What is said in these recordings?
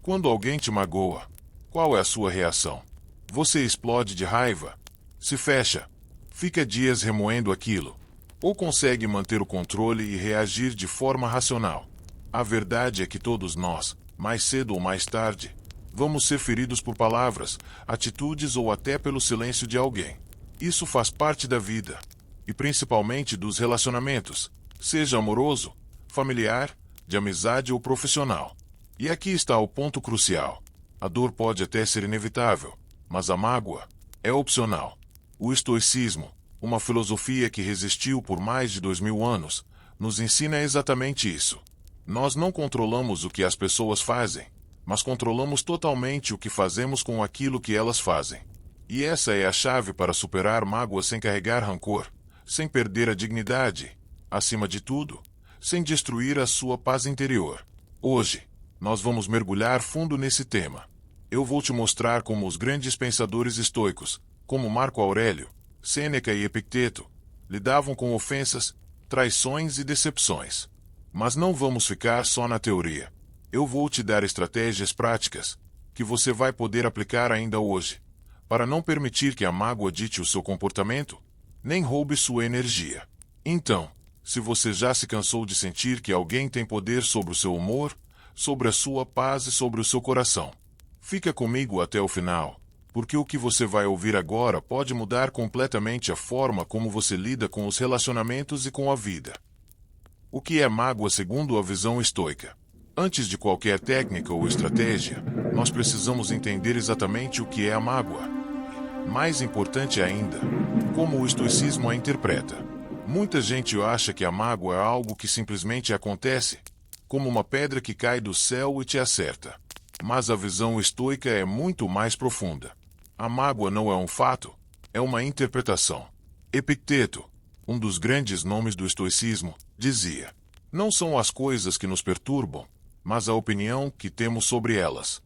Quando alguém te magoa, qual é a sua reação? Você explode de raiva? Se fecha? Fica dias remoendo aquilo? Ou consegue manter o controle e reagir de forma racional? A verdade é que todos nós, mais cedo ou mais tarde, vamos ser feridos por palavras, atitudes ou até pelo silêncio de alguém. Isso faz parte da vida, e principalmente dos relacionamentos, seja amoroso, familiar, de amizade ou profissional. E aqui está o ponto crucial. A dor pode até ser inevitável, mas a mágoa é opcional. O estoicismo, uma filosofia que resistiu por mais de 2000 anos, nos ensina exatamente isso. Nós não controlamos o que as pessoas fazem, mas controlamos totalmente o que fazemos com aquilo que elas fazem. E essa é a chave para superar mágoas sem carregar rancor, sem perder a dignidade, acima de tudo, sem destruir a sua paz interior. Hoje, nós vamos mergulhar fundo nesse tema. Eu vou te mostrar como os grandes pensadores estoicos, como Marco Aurélio, Sêneca e Epicteto, lidavam com ofensas, traições e decepções. Mas não vamos ficar só na teoria. Eu vou te dar estratégias práticas, que você vai poder aplicar ainda hoje, para não permitir que a mágoa dite o seu comportamento, nem roube sua energia. Então, se você já se cansou de sentir que alguém tem poder sobre o seu humor, sobre a sua paz e sobre o seu coração, fica comigo até o final, porque o que você vai ouvir agora pode mudar completamente a forma como você lida com os relacionamentos e com a vida. O que é mágoa segundo a visão estoica? Antes de qualquer técnica ou estratégia, nós precisamos entender exatamente o que é a mágoa. Mais importante ainda, como o estoicismo a interpreta. Muita gente acha que a mágoa é algo que simplesmente acontece, como uma pedra que cai do céu e te acerta. Mas a visão estoica é muito mais profunda. A mágoa não é um fato, é uma interpretação. Epicteto, um dos grandes nomes do estoicismo, dizia: não são as coisas que nos perturbam, mas a opinião que temos sobre elas.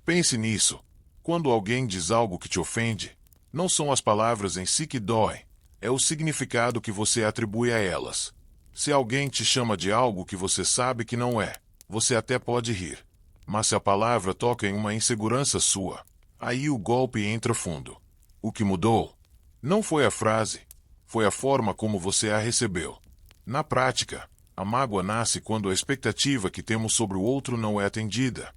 Pense nisso. Quando alguém diz algo que te ofende, não são as palavras em si que doem, é o significado que você atribui a elas. Se alguém te chama de algo que você sabe que não é, você até pode rir. Mas se a palavra toca em uma insegurança sua, aí o golpe entra fundo. O que mudou não foi a frase, foi a forma como você a recebeu. Na prática, a mágoa nasce quando a expectativa que temos sobre o outro não é atendida.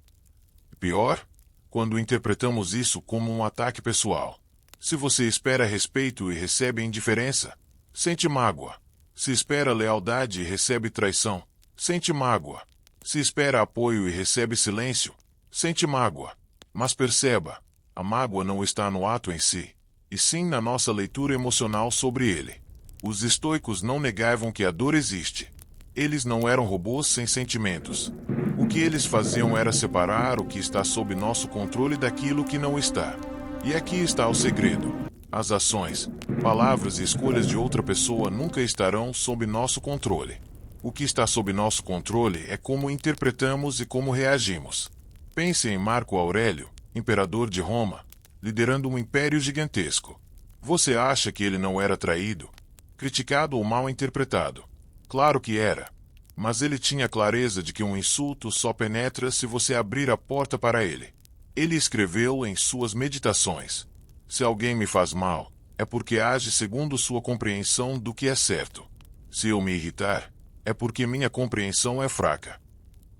Pior, quando interpretamos isso como um ataque pessoal. Se você espera respeito e recebe indiferença, sente mágoa. Se espera lealdade e recebe traição, sente mágoa. Se espera apoio e recebe silêncio, sente mágoa. Mas perceba, a mágoa não está no ato em si, e sim na nossa leitura emocional sobre ele. Os estoicos não negavam que a dor existe. Eles não eram robôs sem sentimentos. O que eles faziam era separar o que está sob nosso controle daquilo que não está. E aqui está o segredo. As ações, palavras e escolhas de outra pessoa nunca estarão sob nosso controle. O que está sob nosso controle é como interpretamos e como reagimos. Pense em Marco Aurélio, imperador de Roma, liderando um império gigantesco. Você acha que ele não era traído, criticado ou mal interpretado? Claro que era. Mas ele tinha clareza de que um insulto só penetra se você abrir a porta para ele. Ele escreveu em suas meditações: se alguém me faz mal, é porque age segundo sua compreensão do que é certo. Se eu me irritar, é porque minha compreensão é fraca.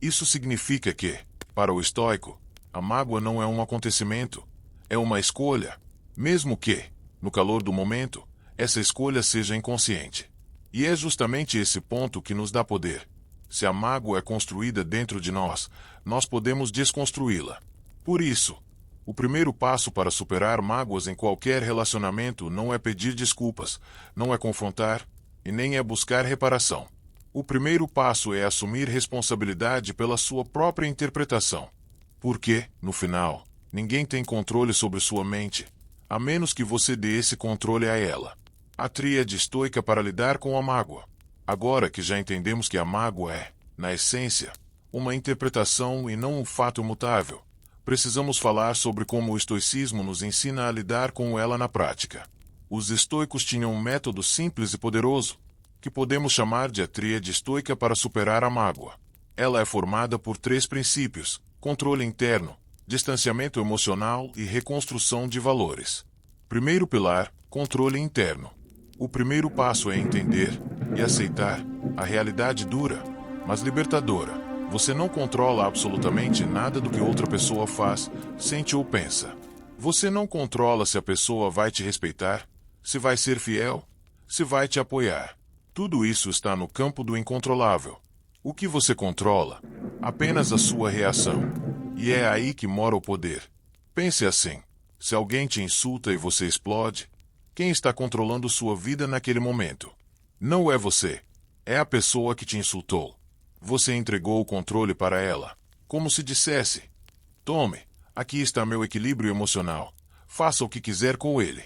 Isso significa que, para o estoico, a mágoa não é um acontecimento, é uma escolha, mesmo que, no calor do momento, essa escolha seja inconsciente. E é justamente esse ponto que nos dá poder. Se a mágoa é construída dentro de nós, nós podemos desconstruí-la. Por isso, o primeiro passo para superar mágoas em qualquer relacionamento não é pedir desculpas, não é confrontar, e nem é buscar reparação. O primeiro passo é assumir responsabilidade pela sua própria interpretação. Porque, no final, ninguém tem controle sobre sua mente, a menos que você dê esse controle a ela. A tríade estoica para lidar com a mágoa. Agora que já entendemos que a mágoa é, na essência, uma interpretação e não um fato imutável, precisamos falar sobre como o estoicismo nos ensina a lidar com ela na prática. Os estoicos tinham um método simples e poderoso, que podemos chamar de a tríade estoica para superar a mágoa. Ela é formada por 3 princípios, controle interno, distanciamento emocional e reconstrução de valores. Primeiro pilar, controle interno. O primeiro passo é entender e aceitar a realidade dura, mas libertadora. Você não controla absolutamente nada do que outra pessoa faz, sente ou pensa. Você não controla se a pessoa vai te respeitar, se vai ser fiel, se vai te apoiar. Tudo isso está no campo do incontrolável. O que você controla? Apenas a sua reação. E é aí que mora o poder. Pense assim: se alguém te insulta e você explode, quem está controlando sua vida naquele momento? Não é você. É a pessoa que te insultou. Você entregou o controle para ela, como se dissesse: tome, aqui está meu equilíbrio emocional. Faça o que quiser com ele.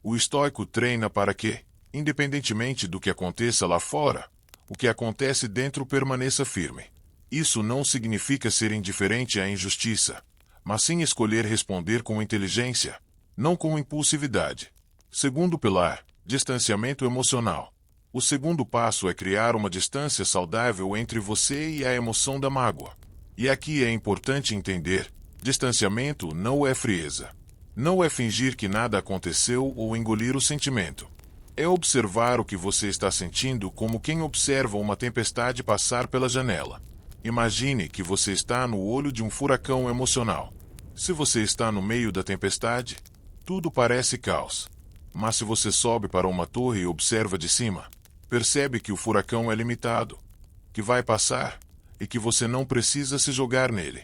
O estoico treina para que, independentemente do que aconteça lá fora, o que acontece dentro permaneça firme. Isso não significa ser indiferente à injustiça, mas sim escolher responder com inteligência, não com impulsividade. Segundo pilar, distanciamento emocional. O segundo passo é criar uma distância saudável entre você e a emoção da mágoa. E aqui é importante entender: distanciamento não é frieza. Não é fingir que nada aconteceu ou engolir o sentimento. É observar o que você está sentindo como quem observa uma tempestade passar pela janela. Imagine que você está no olho de um furacão emocional. Se você está no meio da tempestade, tudo parece caos. Mas se você sobe para uma torre e observa de cima, percebe que o furacão é limitado, que vai passar e que você não precisa se jogar nele.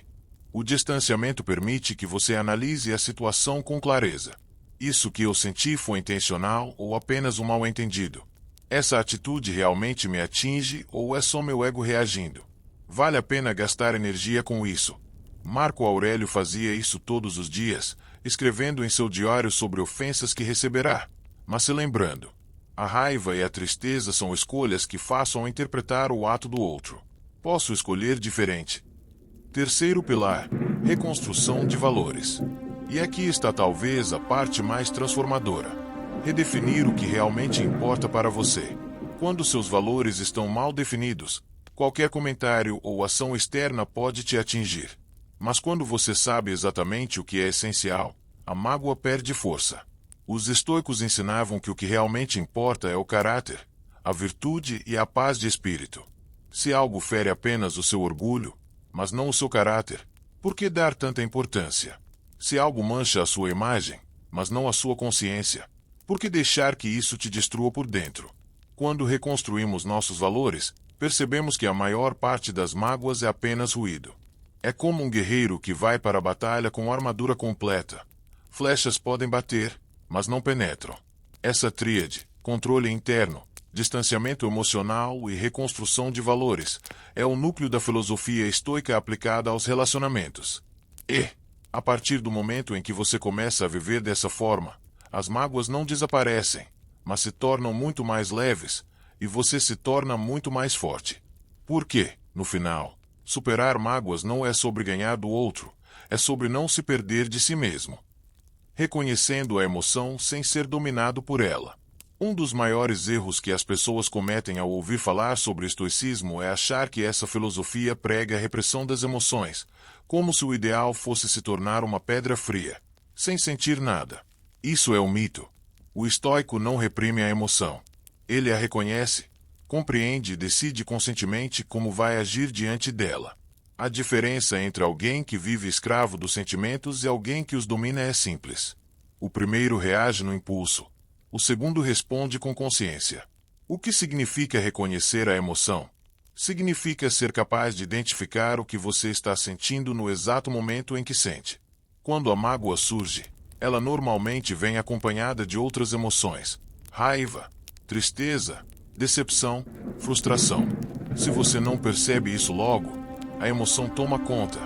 O distanciamento permite que você analise a situação com clareza. Isso que eu senti foi intencional ou apenas um mal-entendido? Essa atitude realmente me atinge ou é só meu ego reagindo? Vale a pena gastar energia com isso? Marco Aurélio fazia isso todos os dias, escrevendo em seu diário sobre ofensas que receberá, mas se lembrando: a raiva e a tristeza são escolhas que façam interpretar o ato do outro. Posso escolher diferente. Terceiro pilar, reconstrução de valores. E aqui está talvez a parte mais transformadora. Redefinir o que realmente importa para você. Quando seus valores estão mal definidos, qualquer comentário ou ação externa pode te atingir. Mas quando você sabe exatamente o que é essencial, a mágoa perde força. Os estoicos ensinavam que o que realmente importa é o caráter, a virtude e a paz de espírito. Se algo fere apenas o seu orgulho, mas não o seu caráter, por que dar tanta importância? Se algo mancha a sua imagem, mas não a sua consciência, por que deixar que isso te destrua por dentro? Quando reconstruímos nossos valores, percebemos que a maior parte das mágoas é apenas ruído. É como um guerreiro que vai para a batalha com armadura completa. Flechas podem bater, mas não penetram. Essa tríade, controle interno, distanciamento emocional e reconstrução de valores, é o núcleo da filosofia estoica aplicada aos relacionamentos. E, a partir do momento em que você começa a viver dessa forma, as mágoas não desaparecem, mas se tornam muito mais leves, e você se torna muito mais forte. Porque, no final, superar mágoas não é sobre ganhar do outro, é sobre não se perder de si mesmo. Reconhecendo a emoção sem ser dominado por ela. Um dos maiores erros que as pessoas cometem ao ouvir falar sobre estoicismo é achar que essa filosofia prega a repressão das emoções, como se o ideal fosse se tornar uma pedra fria, sem sentir nada. Isso é um mito. O estoico não reprime a emoção. Ele a reconhece, compreende e decide conscientemente como vai agir diante dela. A diferença entre alguém que vive escravo dos sentimentos e alguém que os domina é simples. O primeiro reage no impulso. O segundo responde com consciência. O que significa reconhecer a emoção? Significa ser capaz de identificar o que você está sentindo no exato momento em que sente. Quando a mágoa surge, ela normalmente vem acompanhada de outras emoções: raiva, tristeza, decepção, frustração. Se você não percebe isso logo, a emoção toma conta,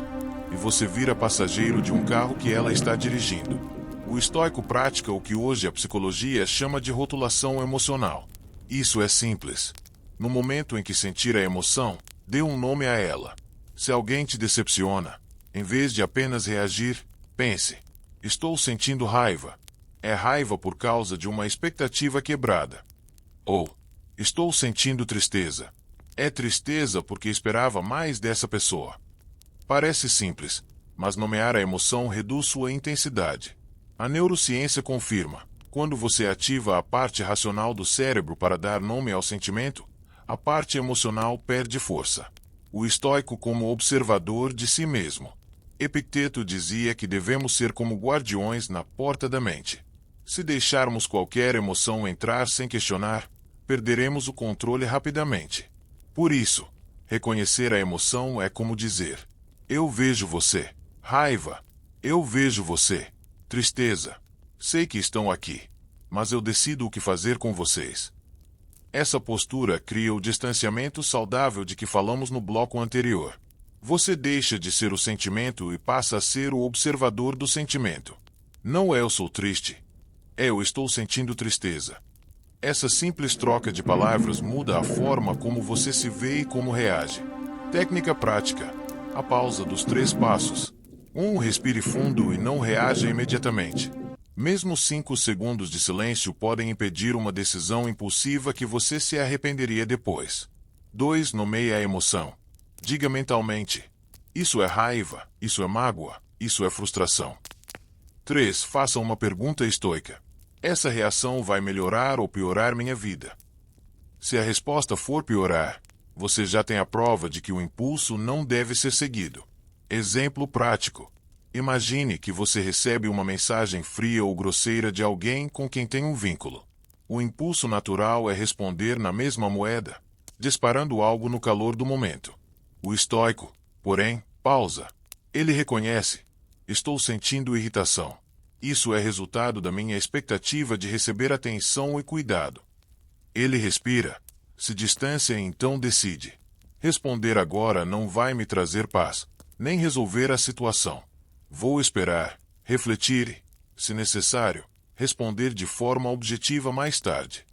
e você vira passageiro de um carro que ela está dirigindo. O estoico pratica o que hoje a psicologia chama de rotulação emocional. Isso é simples. No momento em que sentir a emoção, dê um nome a ela. Se alguém te decepciona, em vez de apenas reagir, pense: estou sentindo raiva. É raiva por causa de uma expectativa quebrada. Ou, estou sentindo tristeza. É tristeza porque esperava mais dessa pessoa. Parece simples, mas nomear a emoção reduz sua intensidade. A neurociência confirma: quando você ativa a parte racional do cérebro para dar nome ao sentimento, a parte emocional perde força. O estoico como observador de si mesmo. Epicteto dizia que devemos ser como guardiões na porta da mente. Se deixarmos qualquer emoção entrar sem questionar, perderemos o controle rapidamente. Por isso, reconhecer a emoção é como dizer: eu vejo você. Raiva. Eu vejo você. Tristeza. Sei que estão aqui, mas eu decido o que fazer com vocês. Essa postura cria o distanciamento saudável de que falamos no bloco anterior. Você deixa de ser o sentimento e passa a ser o observador do sentimento. Não é eu sou triste. É eu estou sentindo tristeza. Essa simples troca de palavras muda a forma como você se vê e como reage. Técnica prática. A pausa dos 3 passos. 1. Respire fundo e não reaja imediatamente. Mesmo 5 segundos de silêncio podem impedir uma decisão impulsiva que você se arrependeria depois. 2. Nomeie a emoção. Diga mentalmente: isso é raiva, isso é mágoa, isso é frustração. 3. Faça uma pergunta estoica: essa reação vai melhorar ou piorar minha vida? Se a resposta for piorar, você já tem a prova de que o impulso não deve ser seguido. Exemplo prático. Imagine que você recebe uma mensagem fria ou grosseira de alguém com quem tem um vínculo. O impulso natural é responder na mesma moeda, disparando algo no calor do momento. O estoico, porém, pausa. Ele reconhece: estou sentindo irritação. Isso é resultado da minha expectativa de receber atenção e cuidado. Ele respira, se distancia e então decide: responder agora não vai me trazer paz, nem resolver a situação. Vou esperar, refletir e, se necessário, responder de forma objetiva mais tarde.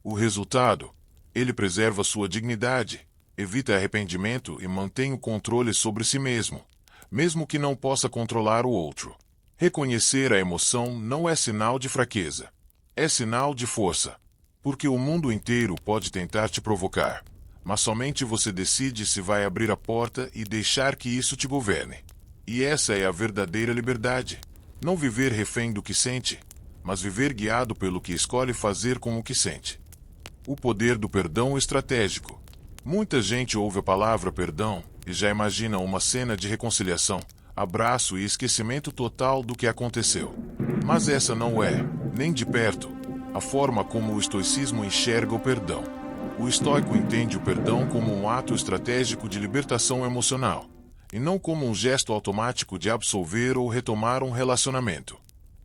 O resultado: ele preserva sua dignidade, evita arrependimento e mantém o controle sobre si mesmo que não possa controlar o outro. Reconhecer a emoção não é sinal de fraqueza. É sinal de força. Porque o mundo inteiro pode tentar te provocar, mas somente você decide se vai abrir a porta e deixar que isso te governe. E essa é a verdadeira liberdade. Não viver refém do que sente, mas viver guiado pelo que escolhe fazer com o que sente. O poder do perdão estratégico. Muita gente ouve a palavra perdão e já imagina uma cena de reconciliação, abraço e esquecimento total do que aconteceu. Mas essa não é, nem de perto, a forma como o estoicismo enxerga o perdão. O estoico entende o perdão como um ato estratégico de libertação emocional, e não como um gesto automático de absolver ou retomar um relacionamento.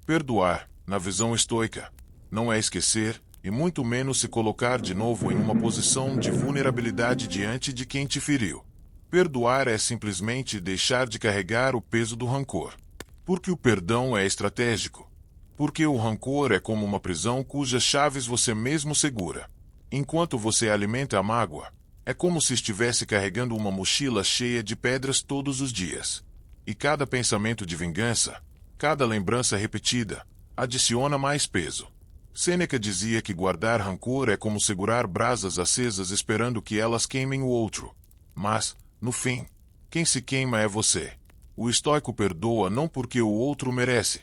Perdoar, na visão estoica, não é esquecer, e muito menos se colocar de novo em uma posição de vulnerabilidade diante de quem te feriu. Perdoar é simplesmente deixar de carregar o peso do rancor. Porque o perdão é estratégico. Porque o rancor é como uma prisão cujas chaves você mesmo segura. Enquanto você alimenta a mágoa, é como se estivesse carregando uma mochila cheia de pedras todos os dias. E cada pensamento de vingança, cada lembrança repetida, adiciona mais peso. Sêneca dizia que guardar rancor é como segurar brasas acesas esperando que elas queimem o outro. Mas, no fim, quem se queima é você. O estoico perdoa não porque o outro merece,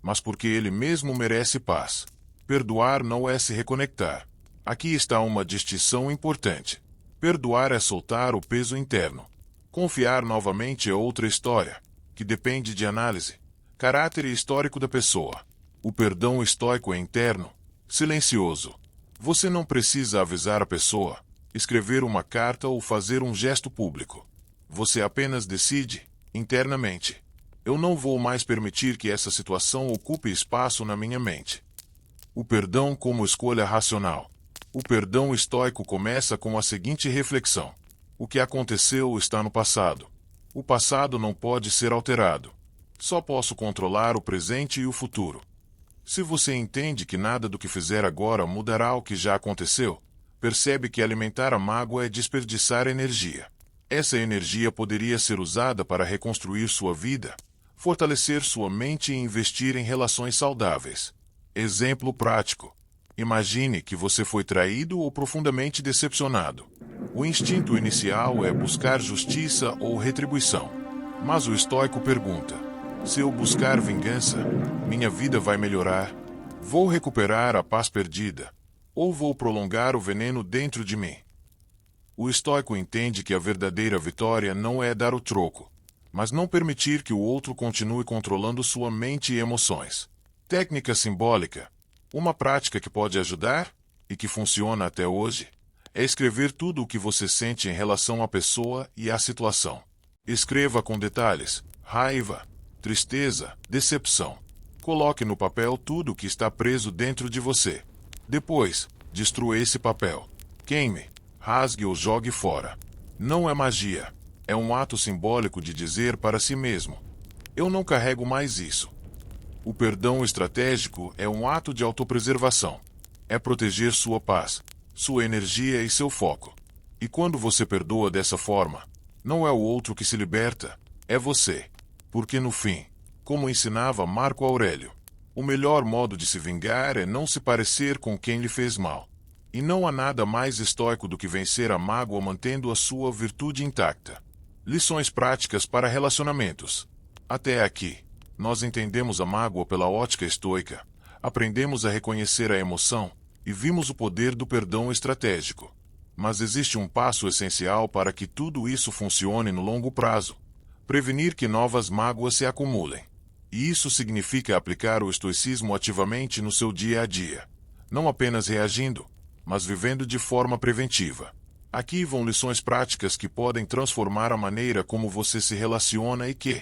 mas porque ele mesmo merece paz. Perdoar não é se reconectar. Aqui está uma distinção importante. Perdoar é soltar o peso interno. Confiar novamente é outra história, que depende de análise, caráter e histórico da pessoa. O perdão estoico é interno, silencioso. Você não precisa avisar a pessoa, escrever uma carta ou fazer um gesto público. Você apenas decide, internamente: eu não vou mais permitir que essa situação ocupe espaço na minha mente. O perdão como escolha racional. O perdão estoico começa com a seguinte reflexão: o que aconteceu está no passado. O passado não pode ser alterado. Só posso controlar o presente e o futuro. Se você entende que nada do que fizer agora mudará o que já aconteceu, percebe que alimentar a mágoa é desperdiçar energia. Essa energia poderia ser usada para reconstruir sua vida, fortalecer sua mente e investir em relações saudáveis. Exemplo prático. Imagine que você foi traído ou profundamente decepcionado. O instinto inicial é buscar justiça ou retribuição. Mas o estoico pergunta: se eu buscar vingança, minha vida vai melhorar? Vou recuperar a paz perdida? Ou vou prolongar o veneno dentro de mim? O estoico entende que a verdadeira vitória não é dar o troco, mas não permitir que o outro continue controlando sua mente e emoções. Técnica simbólica. Uma prática que pode ajudar, e que funciona até hoje, é escrever tudo o que você sente em relação à pessoa e à situação. Escreva com detalhes: raiva, tristeza, decepção. Coloque no papel tudo o que está preso dentro de você. Depois, destrua esse papel. Queime, rasgue ou jogue fora. Não é magia. É um ato simbólico de dizer para si mesmo: eu não carrego mais isso. O perdão estratégico é um ato de autopreservação. É proteger sua paz, sua energia e seu foco. E quando você perdoa dessa forma, não é o outro que se liberta, é você. Porque no fim, como ensinava Marco Aurélio, o melhor modo de se vingar é não se parecer com quem lhe fez mal. E não há nada mais estoico do que vencer a mágoa mantendo a sua virtude intacta. Lições práticas para relacionamentos. Até aqui, nós entendemos a mágoa pela ótica estoica, aprendemos a reconhecer a emoção e vimos o poder do perdão estratégico. Mas existe um passo essencial para que tudo isso funcione no longo prazo: prevenir que novas mágoas se acumulem. E isso significa aplicar o estoicismo ativamente no seu dia a dia, não apenas reagindo, mas vivendo de forma preventiva. Aqui vão lições práticas que podem transformar a maneira como você se relaciona e que,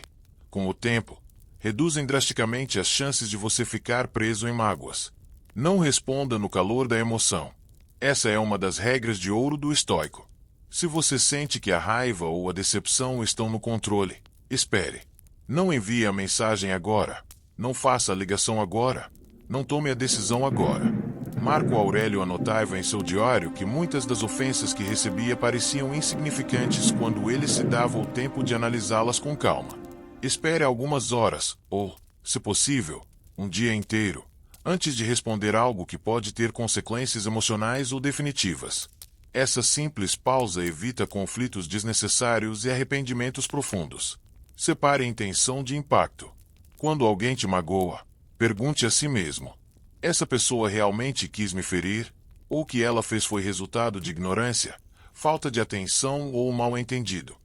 com o tempo, reduzem drasticamente as chances de você ficar preso em mágoas. Não responda no calor da emoção. Essa é uma das regras de ouro do estoico. Se você sente que a raiva ou a decepção estão no controle, espere. Não envie a mensagem agora. Não faça a ligação agora. Não tome a decisão agora. Marco Aurélio anotava em seu diário que muitas das ofensas que recebia pareciam insignificantes quando ele se dava o tempo de analisá-las com calma. Espere algumas horas, ou, se possível, um dia inteiro, antes de responder algo que pode ter consequências emocionais ou definitivas. Essa simples pausa evita conflitos desnecessários e arrependimentos profundos. Separe intenção de impacto. Quando alguém te magoa, pergunte a si mesmo: essa pessoa realmente quis me ferir? Ou o que ela fez foi resultado de ignorância, falta de atenção ou mal-entendido?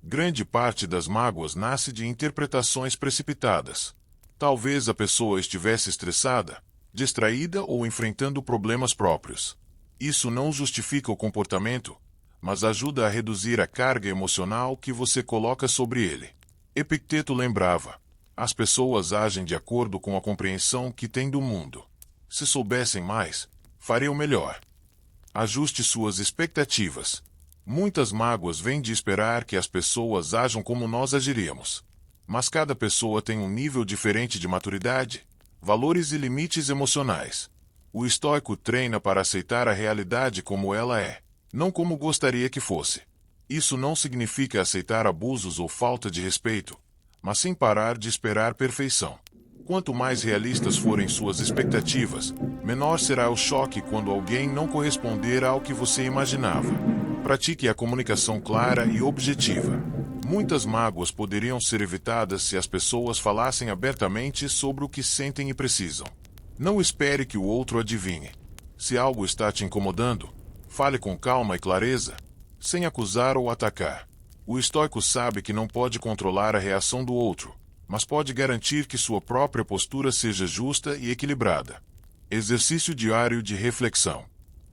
Grande parte das mágoas nasce de interpretações precipitadas. Talvez a pessoa estivesse estressada, distraída ou enfrentando problemas próprios. Isso não justifica o comportamento, mas ajuda a reduzir a carga emocional que você coloca sobre ele. Epicteto lembrava: as pessoas agem de acordo com a compreensão que têm do mundo. Se soubessem mais, fariam melhor. Ajuste suas expectativas. Muitas mágoas vêm de esperar que as pessoas ajam como nós agiríamos. Mas cada pessoa tem um nível diferente de maturidade, valores e limites emocionais. O estoico treina para aceitar a realidade como ela é, não como gostaria que fosse. Isso não significa aceitar abusos ou falta de respeito, mas sim parar de esperar perfeição. Quanto mais realistas forem suas expectativas, menor será o choque quando alguém não corresponder ao que você imaginava. Pratique a comunicação clara e objetiva. Muitas mágoas poderiam ser evitadas se as pessoas falassem abertamente sobre o que sentem e precisam. Não espere que o outro adivinhe. Se algo está te incomodando, fale com calma e clareza, sem acusar ou atacar. O estoico sabe que não pode controlar a reação do outro, mas pode garantir que sua própria postura seja justa e equilibrada. Exercício diário de reflexão.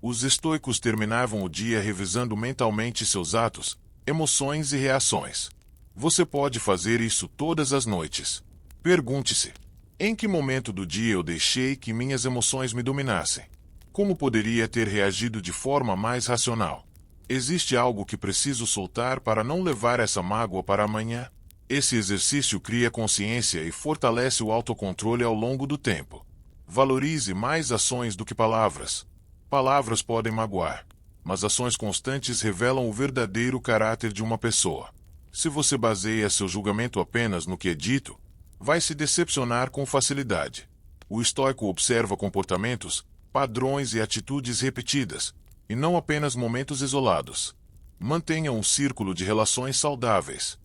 Os estoicos terminavam o dia revisando mentalmente seus atos, emoções e reações. Você pode fazer isso todas as noites. Pergunte-se: em que momento do dia eu deixei que minhas emoções me dominassem? Como poderia ter reagido de forma mais racional? Existe algo que preciso soltar para não levar essa mágoa para amanhã? Esse exercício cria consciência e fortalece o autocontrole ao longo do tempo. Valorize mais ações do que palavras. Palavras podem magoar, mas ações constantes revelam o verdadeiro caráter de uma pessoa. Se você baseia seu julgamento apenas no que é dito, vai se decepcionar com facilidade. O estoico observa comportamentos, padrões e atitudes repetidas, e não apenas momentos isolados. Mantenha um círculo de relações saudáveis.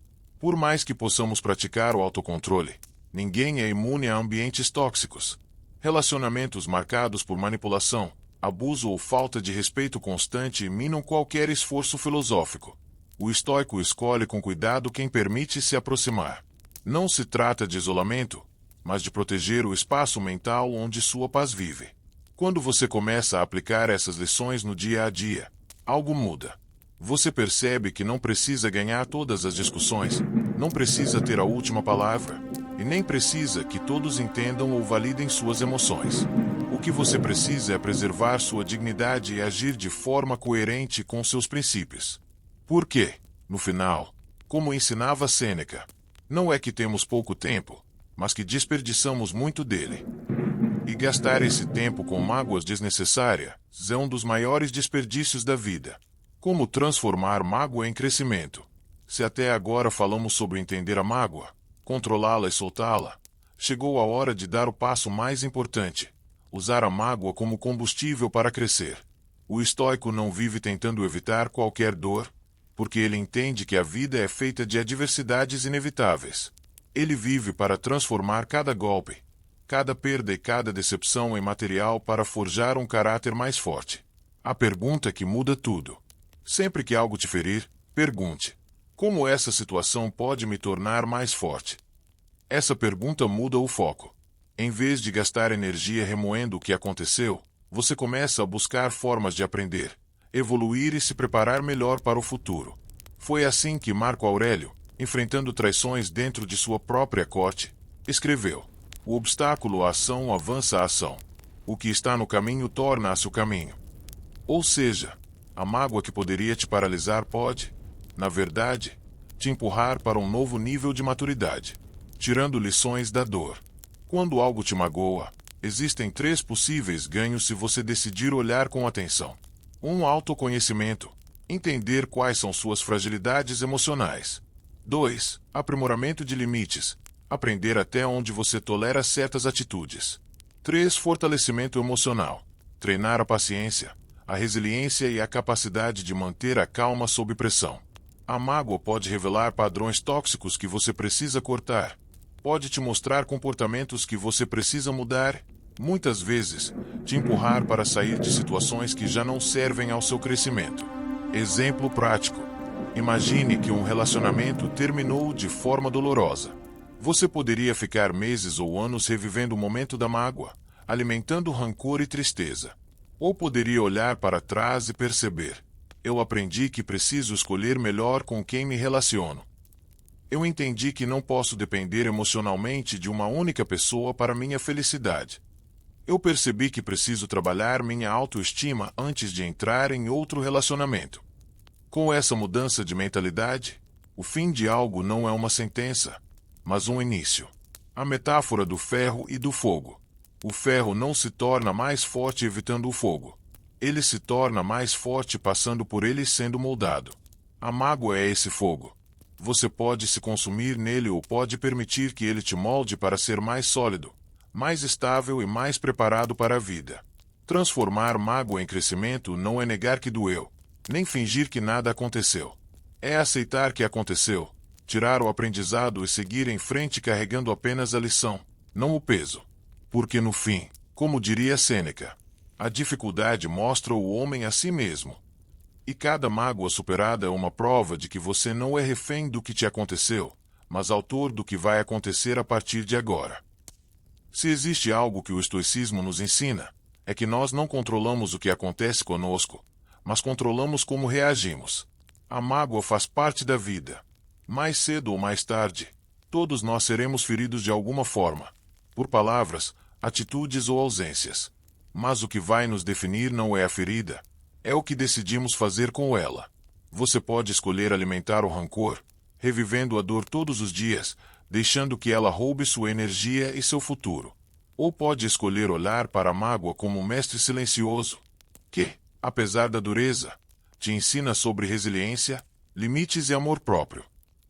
Por mais que possamos praticar o autocontrole, ninguém é imune a ambientes tóxicos. Relacionamentos marcados por manipulação, abuso ou falta de respeito constante minam qualquer esforço filosófico. O estoico escolhe com cuidado quem permite se aproximar. Não se trata de isolamento, mas de proteger o espaço mental onde sua paz vive. Quando você começa a aplicar essas lições no dia a dia, algo muda. Você percebe que não precisa ganhar todas as discussões, não precisa ter a última palavra, e nem precisa que todos entendam ou validem suas emoções. O que você precisa é preservar sua dignidade e agir de forma coerente com seus princípios. Porque, no final, como ensinava Sêneca, não é que temos pouco tempo, mas que desperdiçamos muito dele. E gastar esse tempo com mágoas desnecessárias é um dos maiores desperdícios da vida. Como transformar mágoa em crescimento? Se até agora falamos sobre entender a mágoa, controlá-la e soltá-la, chegou a hora de dar o passo mais importante: usar a mágoa como combustível para crescer. O estoico não vive tentando evitar qualquer dor, porque ele entende que a vida é feita de adversidades inevitáveis. Ele vive para transformar cada golpe, cada perda e cada decepção em material para forjar um caráter mais forte. A pergunta que muda tudo. Sempre que algo te ferir, pergunte: como essa situação pode me tornar mais forte? Essa pergunta muda o foco. Em vez de gastar energia remoendo o que aconteceu, você começa a buscar formas de aprender, evoluir e se preparar melhor para o futuro. Foi assim que Marco Aurélio, enfrentando traições dentro de sua própria corte, escreveu: o obstáculo à ação avança a ação. O que está no caminho torna-se o caminho. Ou seja, a mágoa que poderia te paralisar pode, na verdade, te empurrar para um novo nível de maturidade, tirando lições da dor. Quando algo te magoa, existem 3 possíveis ganhos se você decidir olhar com atenção. 1. Autoconhecimento. Entender quais são suas fragilidades emocionais. 2. Aprimoramento de limites. Aprender até onde você tolera certas atitudes. 3. Fortalecimento emocional. Treinar a paciência, a resiliência e a capacidade de manter a calma sob pressão. A mágoa pode revelar padrões tóxicos que você precisa cortar. Pode te mostrar comportamentos que você precisa mudar. Muitas vezes, te empurrar para sair de situações que já não servem ao seu crescimento. Exemplo prático. Imagine que um relacionamento terminou de forma dolorosa. Você poderia ficar meses ou anos revivendo o momento da mágoa, alimentando rancor e tristeza. Ou poderia olhar para trás e perceber: eu aprendi que preciso escolher melhor com quem me relaciono. Eu entendi que não posso depender emocionalmente de uma única pessoa para minha felicidade. Eu percebi que preciso trabalhar minha autoestima antes de entrar em outro relacionamento. Com essa mudança de mentalidade, o fim de algo não é uma sentença, mas um início. A metáfora do ferro e do fogo. O ferro não se torna mais forte evitando o fogo. Ele se torna mais forte passando por ele sendo moldado. A mágoa é esse fogo. Você pode se consumir nele ou pode permitir que ele te molde para ser mais sólido, mais estável e mais preparado para a vida. Transformar mágoa em crescimento não é negar que doeu, nem fingir que nada aconteceu. É aceitar que aconteceu, tirar o aprendizado e seguir em frente carregando apenas a lição, não o peso. Porque no fim, como diria Sêneca, a dificuldade mostra o homem a si mesmo. E cada mágoa superada é uma prova de que você não é refém do que te aconteceu, mas autor do que vai acontecer a partir de agora. Se existe algo que o estoicismo nos ensina, é que nós não controlamos o que acontece conosco, mas controlamos como reagimos. A mágoa faz parte da vida. Mais cedo ou mais tarde, todos nós seremos feridos de alguma forma, por palavras, atitudes ou ausências. Mas o que vai nos definir não é a ferida, é o que decidimos fazer com ela. Você pode escolher alimentar o rancor, revivendo a dor todos os dias, deixando que ela roube sua energia e seu futuro. Ou pode escolher olhar para a mágoa como um mestre silencioso, que, apesar da dureza, te ensina sobre resiliência, limites e amor próprio.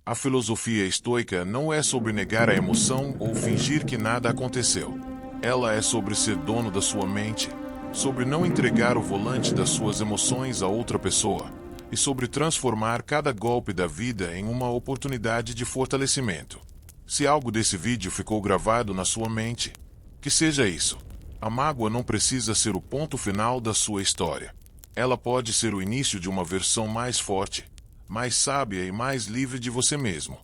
A filosofia estoica não é sobre negar a emoção ou fingir que nada aconteceu. Ela é sobre ser dono da sua mente, sobre não entregar o volante das suas emoções a outra pessoa, e sobre transformar cada golpe da vida em uma oportunidade de fortalecimento. Se algo desse vídeo ficou gravado na sua mente, que seja isso. A mágoa não precisa ser o ponto final da sua história. Ela pode ser o início de uma versão mais forte, mais sábia e mais livre de você mesmo.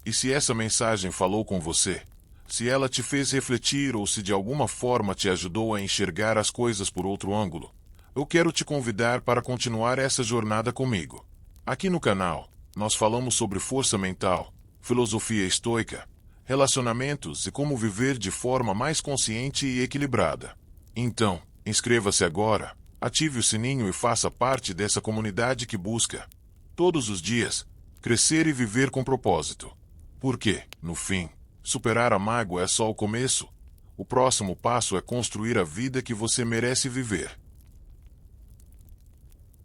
E se essa mensagem falou com você, se ela te fez refletir ou se de alguma forma te ajudou a enxergar as coisas por outro ângulo, eu quero te convidar para continuar essa jornada comigo. Aqui no canal, nós falamos sobre força mental, filosofia estoica, relacionamentos e como viver de forma mais consciente e equilibrada. Então, inscreva-se agora, ative o sininho e faça parte dessa comunidade que busca, todos os dias, crescer e viver com propósito. Porque, no fim, superar a mágoa é só o começo. O próximo passo é construir a vida que você merece viver.